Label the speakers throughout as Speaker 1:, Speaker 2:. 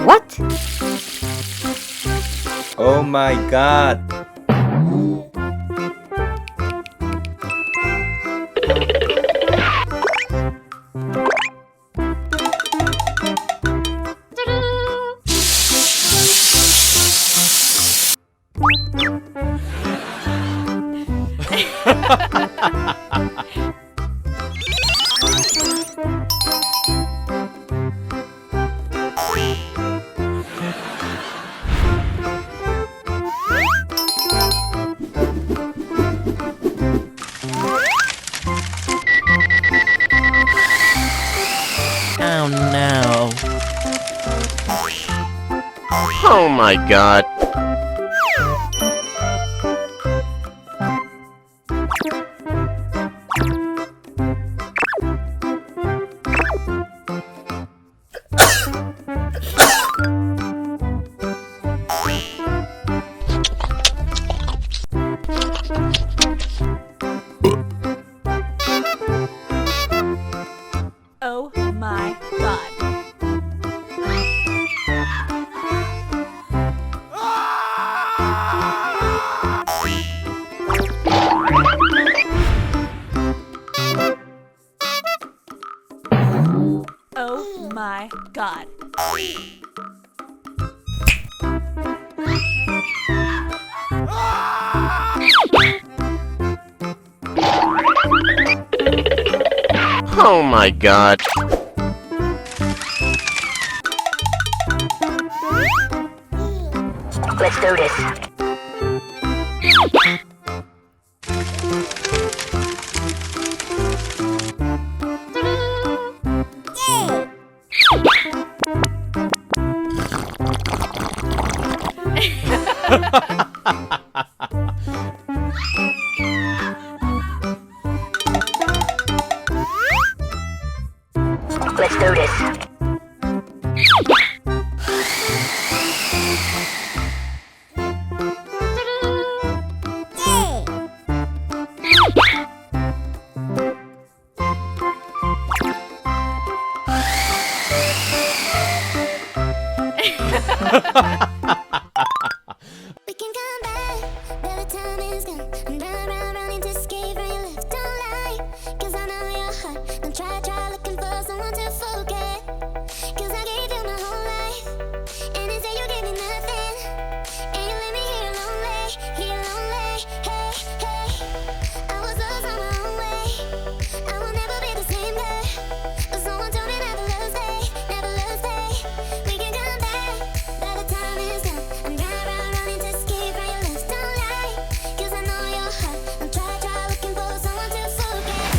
Speaker 1: What? Oh my god. Oh no.
Speaker 2: Oh my god.
Speaker 3: Oh my god. Oh my god.
Speaker 2: Oh my god.
Speaker 4: Let's do this. Let's do this.
Speaker 5: We can come back, but the time is gone. I'm running to escape from your left, don't lie. 'Cause I know your heart. Don't try looking for someone to forget. 'Cause I gave you my whole life, and instead you gave me nothing. And you leave me here lonely. Hey, hey. I was lost on my own way. I will never be the same girl. But someone told me never lose day. We can come back, but the time is gone. I'm running to escape from your left, don't lie. 'Cause I know your heart. Don't try looking for someone to forget.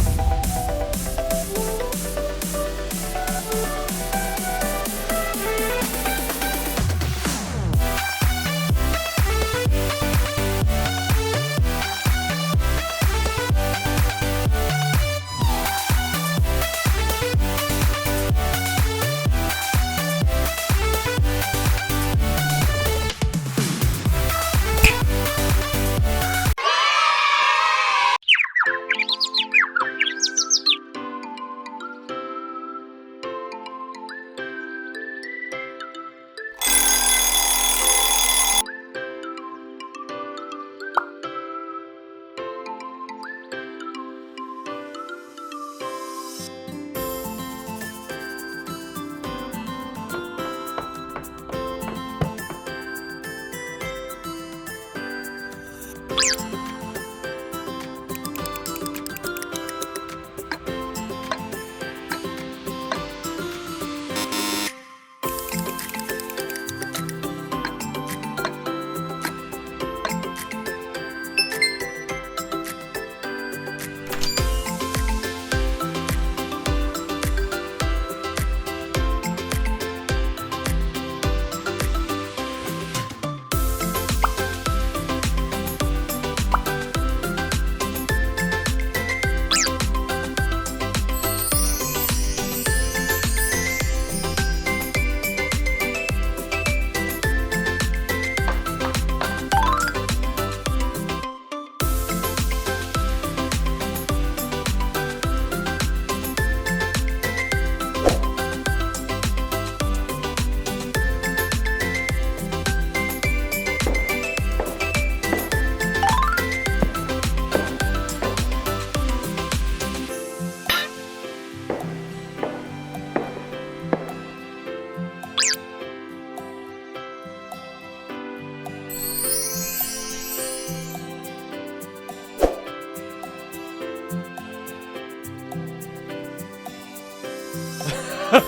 Speaker 5: We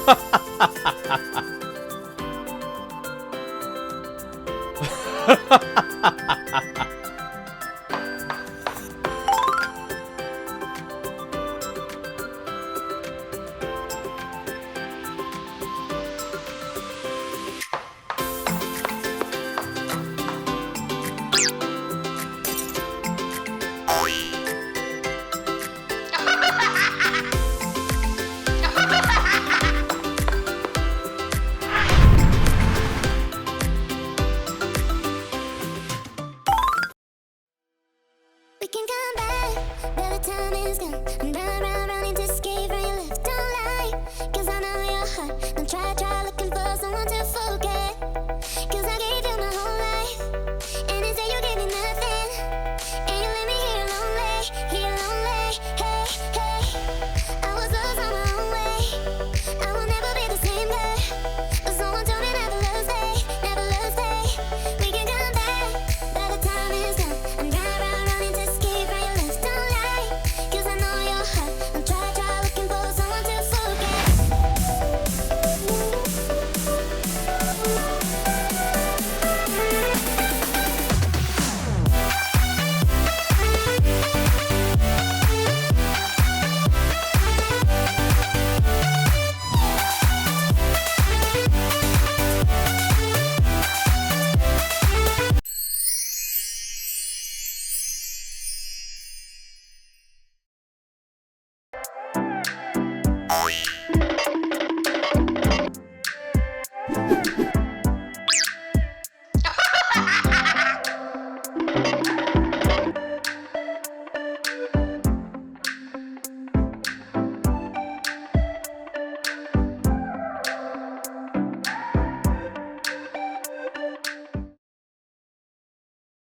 Speaker 5: can come back, but the time is gone. I'm running to escape from your left. Don't lie, 'cause I know your heart. Don't try looking for someone to fall.